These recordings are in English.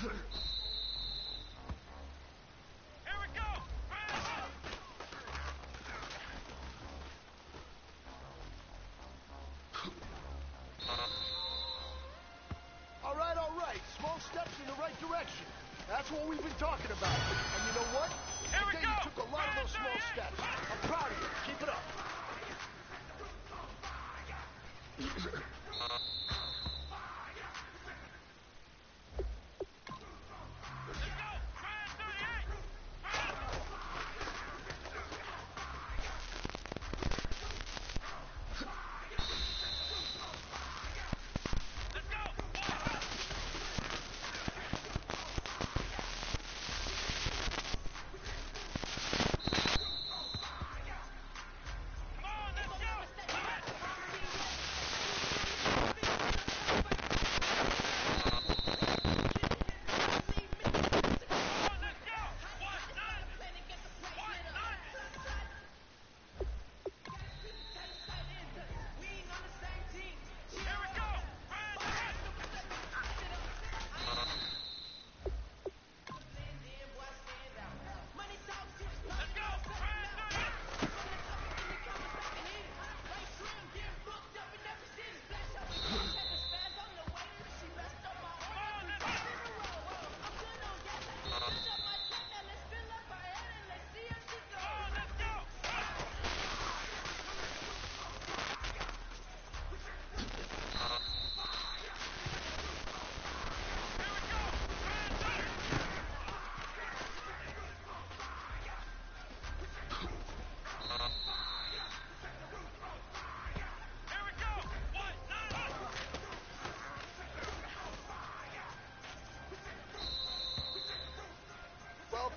All right. Small steps in the right direction. That's what we've been talking about. And you know what? Today you took a lot of those small steps. I'm proud of you. Keep it up.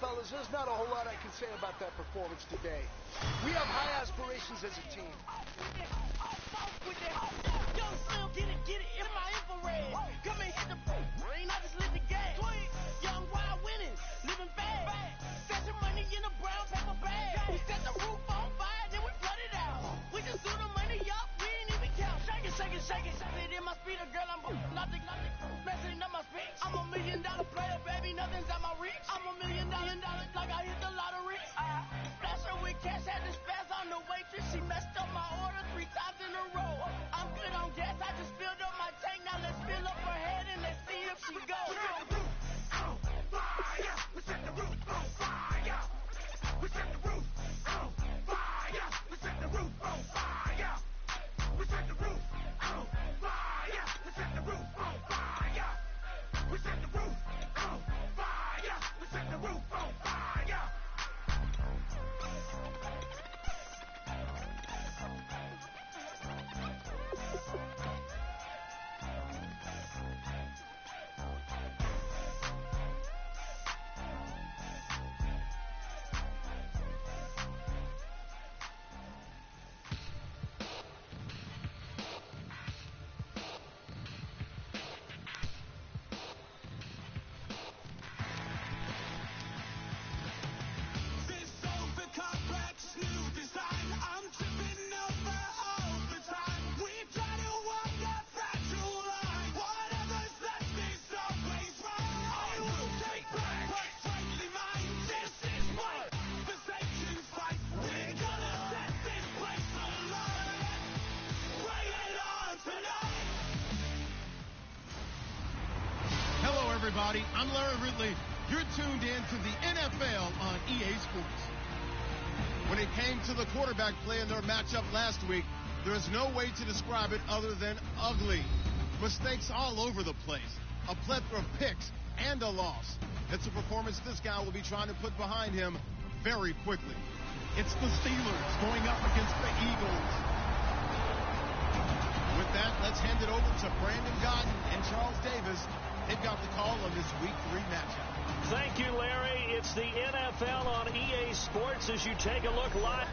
Fellas, there's not a whole lot I can say about that performance today. We have high aspirations as a team. Young Slim, get it in my infrared. Come and hit the brain, I just lit the gas. Young wild winning, living fast. Stashing money in a brown paper bag. We set the roof on fire, then we flood it out. We just threw the money up, we ain't even count. Shake it, shake it, shake it. Shake it in my speeder, girl, I'm nothing, messing up my speech. I'm $1 million player, baby, nothing's out my reach. I'm $1 million like I hit the lottery. Flash her with cash, had to spaz on the waitress. She messed up my order 3 times in a row. I'm good on gas, I just filled up my tank. Now let's fill up her head and let's see if she goes. We set the roof on fire. We set the roof on fire. We set the roof on fire. We set the roof on fire. We set the roof on fire. We set the roof on fire. We set the roof on fire. We set the roof on fire. Everybody, I'm Larry Ridley. You're tuned in to the NFL on EA Sports. When it came to the quarterback play in their matchup last week, there is no way to describe it other than ugly. Mistakes all over the place, a plethora of picks, and a loss. It's a performance this guy will be trying to put behind him very quickly. It's the Steelers going up against the Eagles. With that, let's hand it over to Brandon Godden and Charles Davis. They've got the call on this Week 3 matchup. Thank you, Larry. It's the NFL on EA Sports as you take a look live.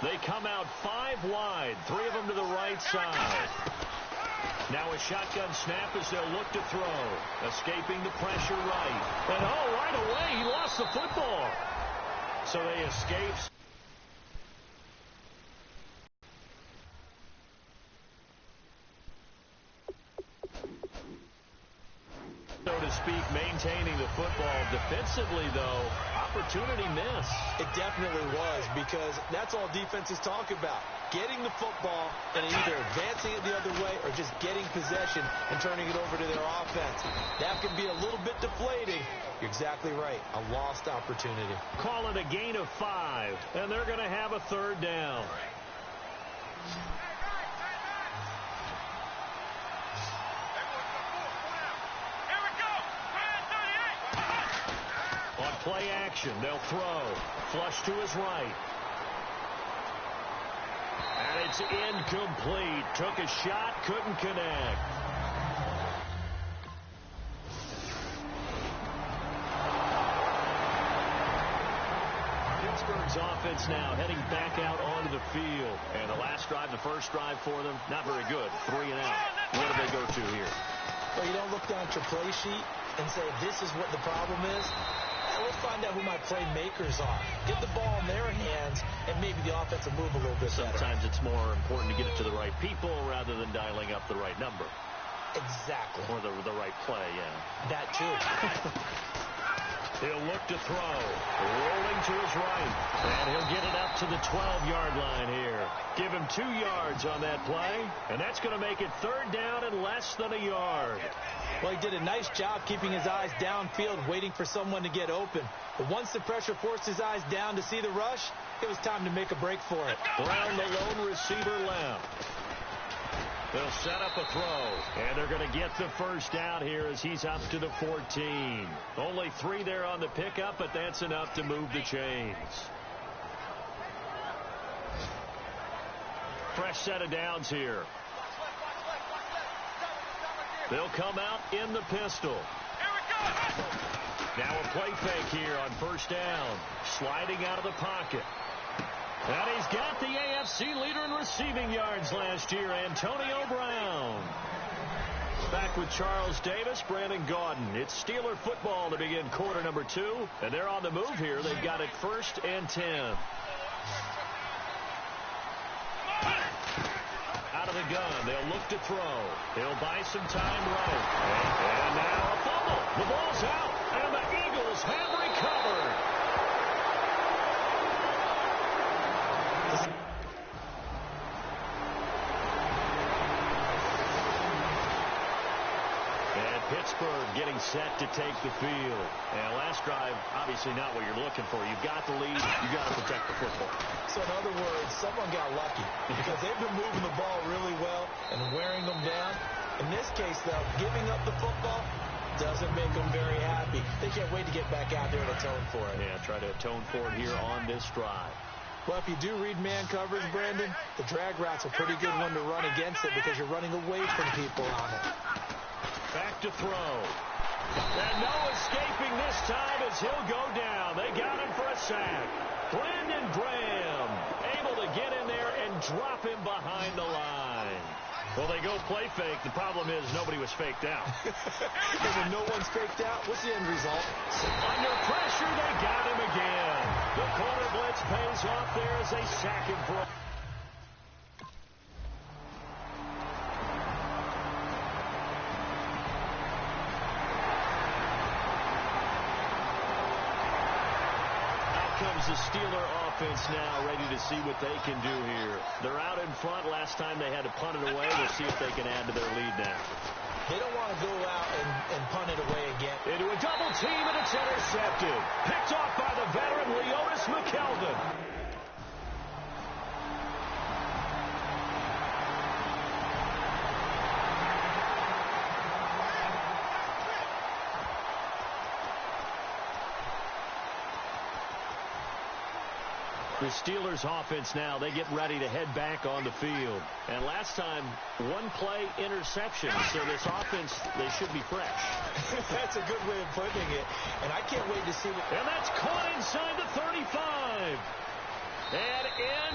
They come out 5 wide, 3 of them to the right side. Now a shotgun snap as they'll look to throw. Escaping the pressure right. And right away, he lost the football. So they escape. So to speak, maintaining the football. Defensively, though, opportunity miss. It definitely was, because that's all defenses talk about. Getting the football and either advancing it the other way or just getting possession and turning it over to their offense. That can be a little bit deflating. You're exactly right. A lost opportunity. Call it a gain of 5, and they're going to have a 3rd down. On play action, they'll throw. Flush to his right. And it's incomplete. Took a shot, couldn't connect. Pittsburgh's offense now heading back out onto the field. And the last drive, the first drive for them, not very good. 3 and out. What do they go to here? Well, you don't look down at your play sheet and say, this is what the problem is. Let's find out who my playmakers are. Get the ball in their hands, and maybe the offense will move a little bit better. Sometimes it's more important to get it to the right people rather than dialing up the right number. Exactly. Or the right play, yeah. That too. He'll look to throw. Rolling to his right. And he'll get it up to the 12-yard line here. Give him 2 yards on that play. And that's going to make it 3rd down and less than a yard. Well, he did a nice job keeping his eyes downfield, waiting for someone to get open. But once the pressure forced his eyes down to see the rush, it was time to make a break for it. Brown, the lone receiver, left. They'll set up a throw, and they're going to get the first down here as he's up to the 14. Only 3 there on the pickup, but that's enough to move the chains. Fresh set of downs here. They'll come out in the pistol. Now a play fake here on first down. Sliding out of the pocket. And he's got the AFC leader in receiving yards last year, Antonio Brown. Back with Charles Davis, Brandon Gaudin. It's Steeler football to begin quarter number 2. And they're on the move here. They've got it 1st and 10. Out of the gun. They'll look to throw. He'll buy some time right. And now a fumble. The ball's out. And the Eagles have recovered. Pittsburgh getting set to take the field. And last drive, obviously not what you're looking for. You've got the lead. You've got to protect the football. So in other words, someone got lucky because they've been moving the ball really well and wearing them down. In this case, though, giving up the football doesn't make them very happy. They can't wait to get back out there and atone for it. Yeah, try to atone for it here on this drive. Well, if you do read man coverage, Brandon, the drag route's a pretty good one to run against it because you're running away from people on it. Back to throw. And no escaping this time as he'll go down. They got him for a sack. Brandon Graham able to get in there and drop him behind the line. Well, they go play fake. The problem is nobody was faked out. And when no one's faked out, what's the end result? Under pressure, they got him again. The corner blitz pays off there as they sack him for a... comes the Steeler offense now, ready to see what they can do here. They're out in front. Last time they had to punt it away. We'll see if they can add to their lead now. They don't want to go out and punt it away again. Into a double team, and it's intercepted. Picked off by the veteran Leonis McKeldin. The Steelers offense now, they get ready to head back on the field. And last time, 1 play interception. So this offense, they should be fresh. That's a good way of putting it. And I can't wait to see what... And that's caught inside the 35. And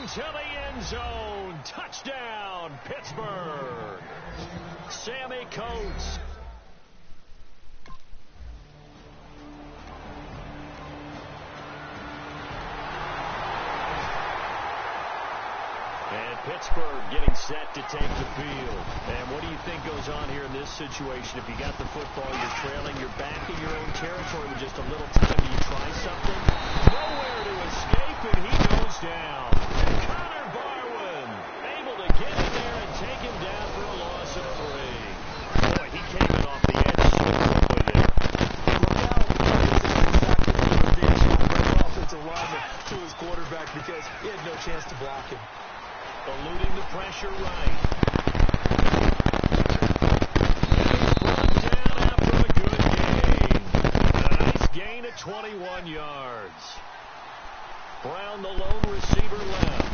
into the end zone. Touchdown, Pittsburgh. Sammy Coates. And Pittsburgh getting set to take the field. And what do you think goes on here in this situation? If you got the football, you're trailing, you're back in your own territory with just a little time. Do you try something? Nowhere to escape, and he goes down. And Connor Barwin able to get in there and take him down for a loss of 3. Boy, he came in off the edge quickly there. Look out. Exactly what being shot by the offensive lineman to his quarterback because he had no chance to block him. Eluding the pressure right. He's brought down after a good gain. A nice gain of 21 yards. Brown, the lone receiver, left.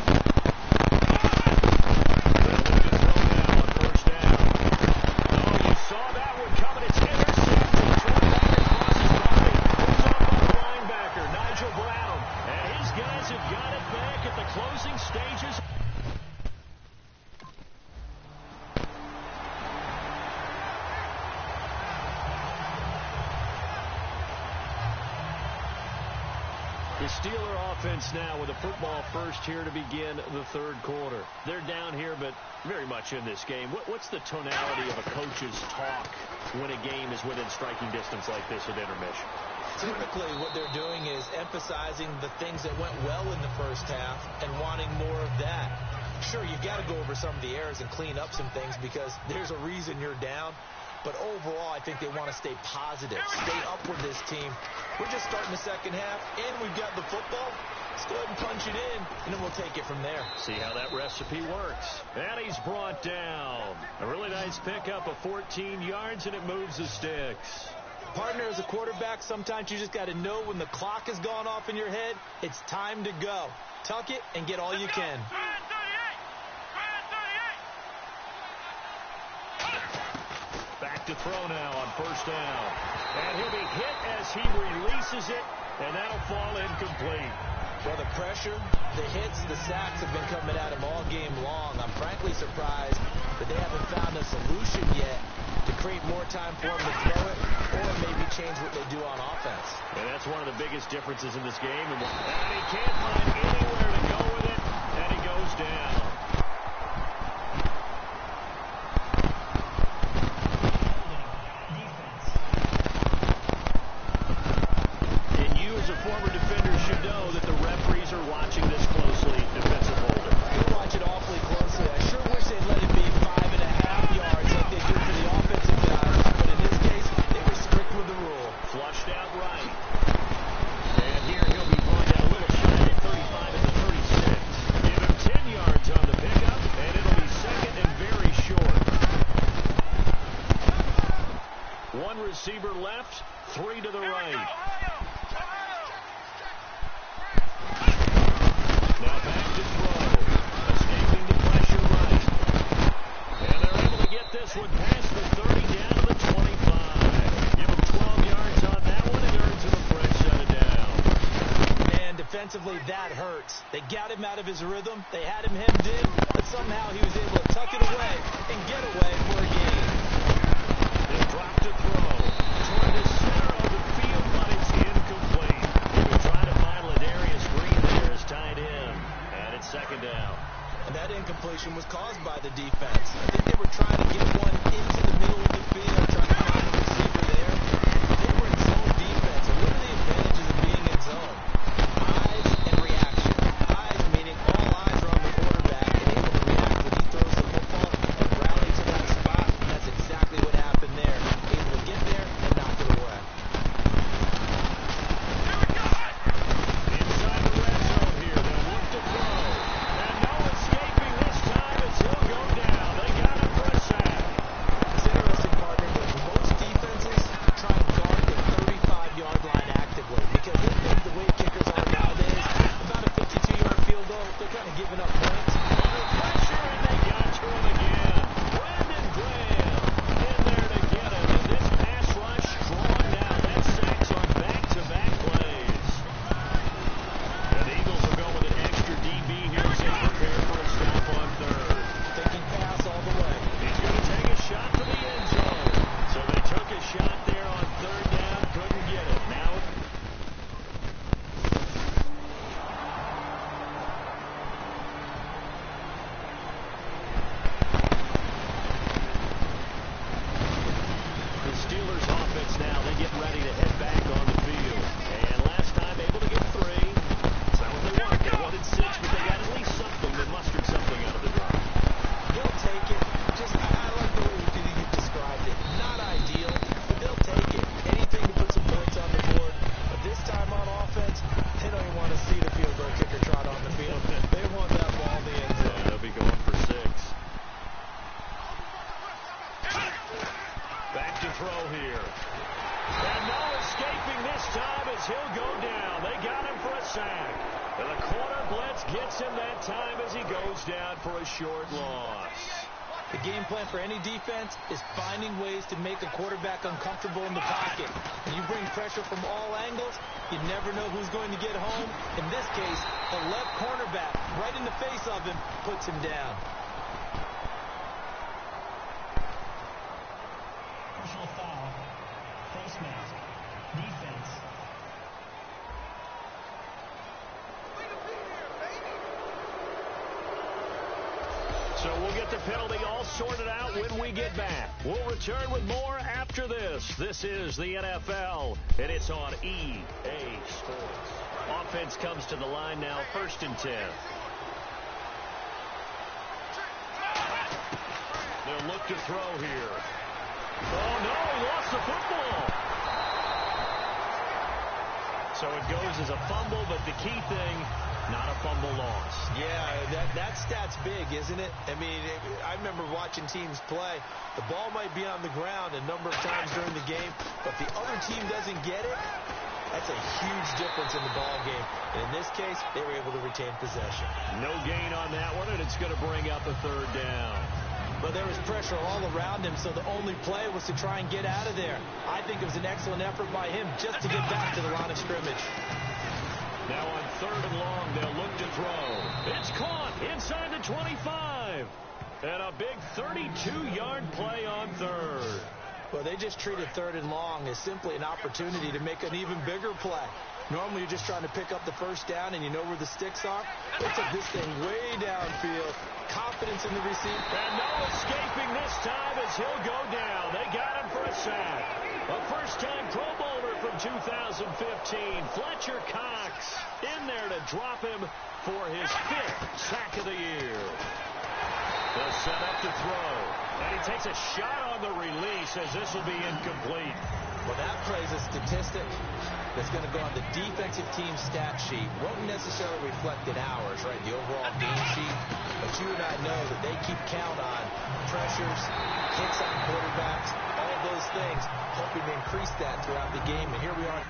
They'll look to throw now on first down. Oh, you saw that one coming. It's intercepted. Troy Baker crosses body. Pulls off by the linebacker, Nigel Brown. And his guys have got it back at the closing stages. The Steeler offense now with a football first here to begin the third quarter. They're down here, but very much in this game. What's the tonality of a coach's talk when a game is within striking distance like this at intermission? Typically, what they're doing is emphasizing the things that went well in the first half and wanting more of that. Sure, you've got to go over some of the errors and clean up some things because there's a reason you're down. But overall, I think they want to stay positive, stay up with this team. We're just starting the second half, and we've got the football. Let's go ahead and punch it in, and then we'll take it from there. See how that recipe works. And he's brought down. A really nice pickup of 14 yards, and it moves the sticks. Partner, as a quarterback, sometimes you just got to know when the clock has gone off in your head, it's time to go. Tuck it and get all you can. Back to throw now on first down. And he'll be hit as he releases it, and that'll fall incomplete. Well, the pressure, the hits, the sacks have been coming at him all game long. I'm frankly surprised that they haven't found a solution yet to create more time for him to throw it or maybe change what they do on offense. And that's one of the biggest differences in this game. And he can't find anywhere to go with it, and he goes down. Former defenders should know that the referees are watching this closely. Defensive holder. They watch it awfully closely. I sure wish they'd let it be 5.5 yards like they do for the offensive guys. But in this case, they were strict with the rule. Flushed out right. And here he'll be brought down a little shy at 35 at the 36. Give him 10 yards on the pickup, and it'll be second and very short. One receiver left, 3 to the right. Now back to throw. Escaping the pressure right. And they're able to get this one past the 30 down to the 25. Give him 12 yards on that one and earns him a fresh set of down. Man, defensively, that hurts. They got him out of his rhythm. They had him hemmed in, but somehow he was able to tuck it away and get away for a gain. They drop to throw. Toward the center of the field, but it's incomplete. He was trying to find Ladarius Green there is tied in. And it's second down. And that incompletion was caused by the defense. I think they were trying to get one into the middle of the field, trying to find the receiver there. They were in zone defense. And what are the advantages of being in zone? Eyes and reaction. Eyes meaning all eyes are on the quarterback and able to react when he throws the football and rally to that spot. And that's exactly what happened there. Able to get there. as he'll go down. They got him for a sack. And the corner blitz gets him that time as he goes down for a short loss. The game plan for any defense is finding ways to make a quarterback uncomfortable in the pocket. When you bring pressure from all angles, you never know who's going to get home. In this case, the left cornerback, right in the face of him, puts him down. Personal foul, face mask, defense. So we'll get the penalty all sorted out when we get back. We'll return with more after this. This is the NFL, and it's on EA Sports. Offense comes to the line now, 1st and 10. They'll look to throw here. Oh, no, he lost the football. So it goes as a fumble, but the key thing, not a fumble loss. Yeah, that stat's big, isn't it? I mean, I remember watching teams play. The ball might be on the ground a number of times during the game, but if the other team doesn't get it, that's a huge difference in the ball game. And in this case, they were able to retain possession. No gain on that one, and it's going to bring up a 3rd down. But there was pressure all around him, so the only play was to try and get out of there. I think it was an excellent effort by him just to get back to the line of scrimmage. Now on 3rd and long, they'll look to throw. It's caught inside the 25. And a big 32-yard play on 3rd. Well, they just treated 3rd and long as simply an opportunity to make an even bigger play. Normally, you're just trying to pick up the 1st down, and you know where the sticks are. They took this thing way downfield. Confidence in the receiver. And no escaping this time as he'll go down. They got him for a sack. A first-time Pro Bowler from 2015, Fletcher Cox, in there to drop him for his 5th sack of the year. They'll set up to throw. And he takes a shot on the release as this will be incomplete. Well, that plays a statistic that's going to go on the defensive team's stat sheet. Won't necessarily reflect in ours, right, the overall game sheet. But you and I know that they keep count on pressures, hits on quarterbacks, all of those things, hoping to increase that throughout the game. And here we are.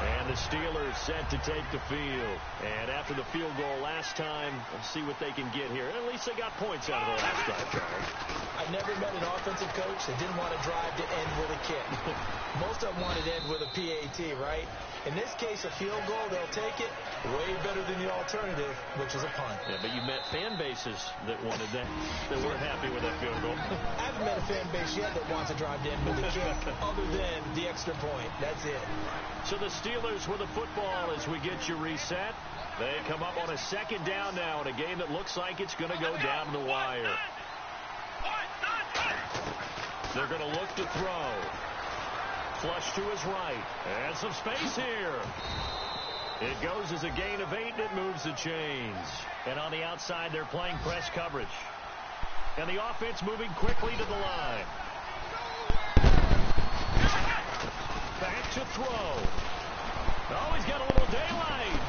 And the Steelers set to take the field. And after the field goal last time, let's see what they can get here. At least they got points out of the last drive, Charles. I've never met an offensive coach that didn't want to drive to end with a kick. Most of them wanted to end with a PAT, right? In this case, a field goal, they'll take it. Way better than the alternative, which is a punt. Yeah, but you met fan bases that wanted that weren't happy with that field goal. I haven't met a fan base yet that wants to drive to end with a kick, other than the extra point. That's it. So the Steelers with the football as we get you reset. They come up on a 2nd down now in a game that looks like it's going to go down to the wire. They're going to look to throw. Flush to his right. And some space here. It goes as a gain of 8, and it moves the chains. And on the outside, they're playing press coverage. And the offense moving quickly to the line. Back to throw. Oh, he's got a little daylight.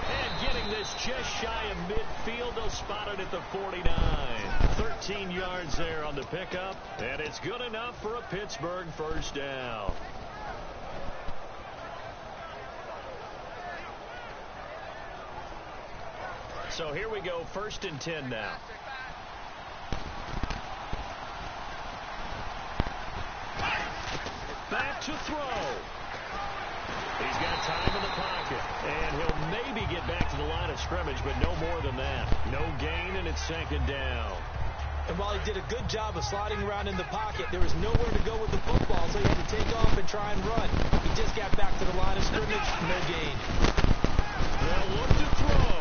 And getting this just shy of midfield. They'll spot it at the 49. 13 yards there on the pickup. And it's good enough for a Pittsburgh 1st down. So here we go, 1st and 10 now. Back to throw. He's got time in the pocket. And he'll maybe get back to the line of scrimmage, but no more than that. No gain, and it's 2nd down. And while he did a good job of sliding around in the pocket, there was nowhere to go with the football, so he had to take off and try and run. He just got back to the line of scrimmage, no gain. They'll look to throw.